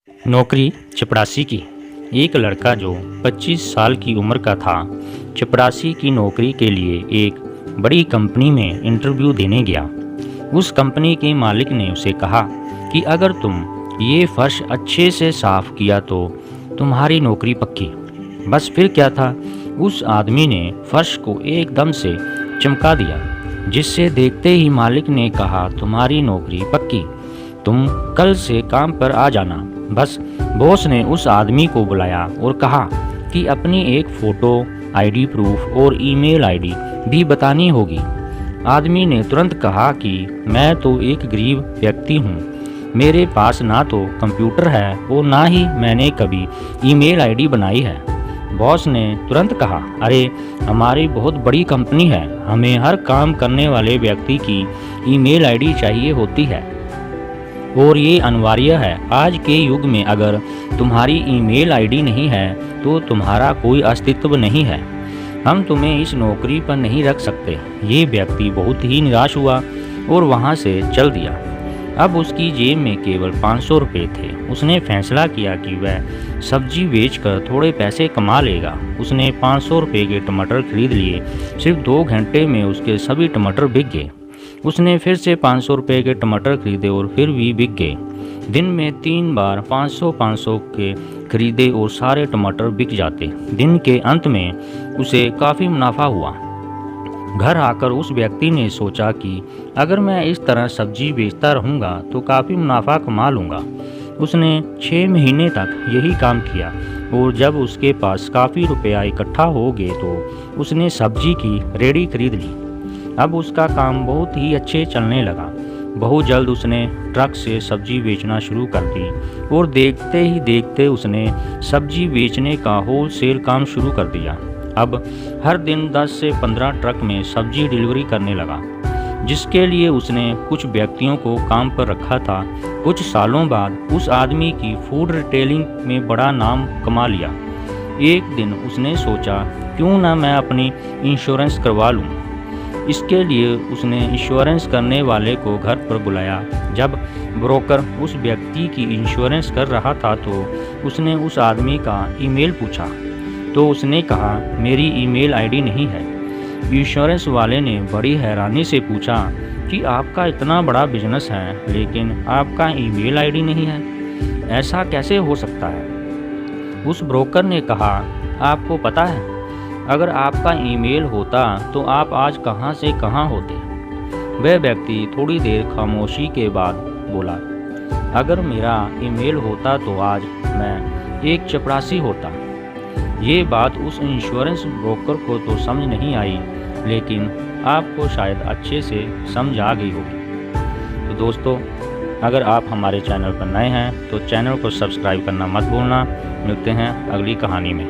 नौकरी चपरासी की। एक लड़का जो 25 साल की उम्र का था, चपरासी की नौकरी के लिए एक बड़ी कंपनी में इंटरव्यू देने गया। उस कंपनी के मालिक ने उसे कहा कि अगर तुम ये फर्श अच्छे से साफ किया तो तुम्हारी नौकरी पक्की। बस फिर क्या था, उस आदमी ने फर्श को एकदम से चमका दिया, जिससे देखते ही मालिक ने कहा, तुम्हारी नौकरी पक्की, तुम कल से काम पर आ जाना। बस बॉस ने उस आदमी को बुलाया और कहा कि अपनी एक फ़ोटो, आईडी प्रूफ और ईमेल आईडी भी बतानी होगी। आदमी ने तुरंत कहा कि मैं तो एक गरीब व्यक्ति हूँ, मेरे पास ना तो कंप्यूटर है और ना ही मैंने कभी ईमेल आईडी बनाई है। बॉस ने तुरंत कहा, अरे हमारी बहुत बड़ी कंपनी है, हमें हर काम करने वाले व्यक्ति की ईमेल आईडी चाहिए होती है और ये अनिवार्य है। आज के युग में अगर तुम्हारी ईमेल आईडी नहीं है तो तुम्हारा कोई अस्तित्व नहीं है, हम तुम्हें इस नौकरी पर नहीं रख सकते। ये व्यक्ति बहुत ही निराश हुआ और वहाँ से चल दिया। अब उसकी जेब में केवल 500 रुपये थे। उसने फैसला किया कि वह सब्जी बेचकर थोड़े पैसे कमा लेगा। उसने 500 रुपये के टमाटर खरीद लिए। सिर्फ 2 घंटे में उसके सभी टमाटर बिक गए। उसने फिर से 500 रुपये के टमाटर खरीदे और फिर भी बिक गए। दिन में 3 बार 500-500 के खरीदे और सारे टमाटर बिक जाते। दिन के अंत में उसे काफ़ी मुनाफा हुआ। घर आकर उस व्यक्ति ने सोचा कि अगर मैं इस तरह सब्जी बेचता रहूँगा तो काफ़ी मुनाफा कमा लूँगा। उसने 6 महीने तक यही काम किया और जब उसके पास काफ़ी रुपया इकट्ठा हो गए तो उसने सब्जी की रेहड़ी खरीद ली। अब उसका काम बहुत ही अच्छे चलने लगा। बहुत जल्द उसने ट्रक से सब्जी बेचना शुरू कर दी और देखते ही देखते उसने सब्जी बेचने का होलसेल काम शुरू कर दिया। अब हर दिन 10 से 15 ट्रक में सब्जी डिलीवरी करने लगा, जिसके लिए उसने कुछ व्यक्तियों को काम पर रखा था। कुछ सालों बाद उस आदमी की फूड रिटेलिंग में बड़ा नाम कमा लिया। एक दिन उसने सोचा, क्यों ना मैं अपनी इंश्योरेंस करवा लूँ। इसके लिए उसने इंश्योरेंस करने वाले को घर पर बुलाया। जब ब्रोकर उस व्यक्ति की इंश्योरेंस कर रहा था तो उसने उस आदमी का ईमेल पूछा, तो उसने कहा, मेरी ईमेल आईडी नहीं है। इंश्योरेंस वाले ने बड़ी हैरानी से पूछा कि आपका इतना बड़ा बिजनेस है लेकिन आपका ईमेल आईडी नहीं है, ऐसा कैसे हो सकता है। उस ब्रोकर ने कहा, आपको पता है, अगर आपका ईमेल होता तो आप आज कहाँ से कहाँ होते। वह व्यक्ति थोड़ी देर खामोशी के बाद बोला, अगर मेरा ईमेल होता तो आज मैं एक चपरासी होता। ये बात उस इंश्योरेंस ब्रोकर को तो समझ नहीं आई, लेकिन आपको शायद अच्छे से समझ आ गई होगी। तो दोस्तों, अगर आप हमारे चैनल पर नए हैं तो चैनल को सब्सक्राइब करना मत भूलना। मिलते हैं अगली कहानी में।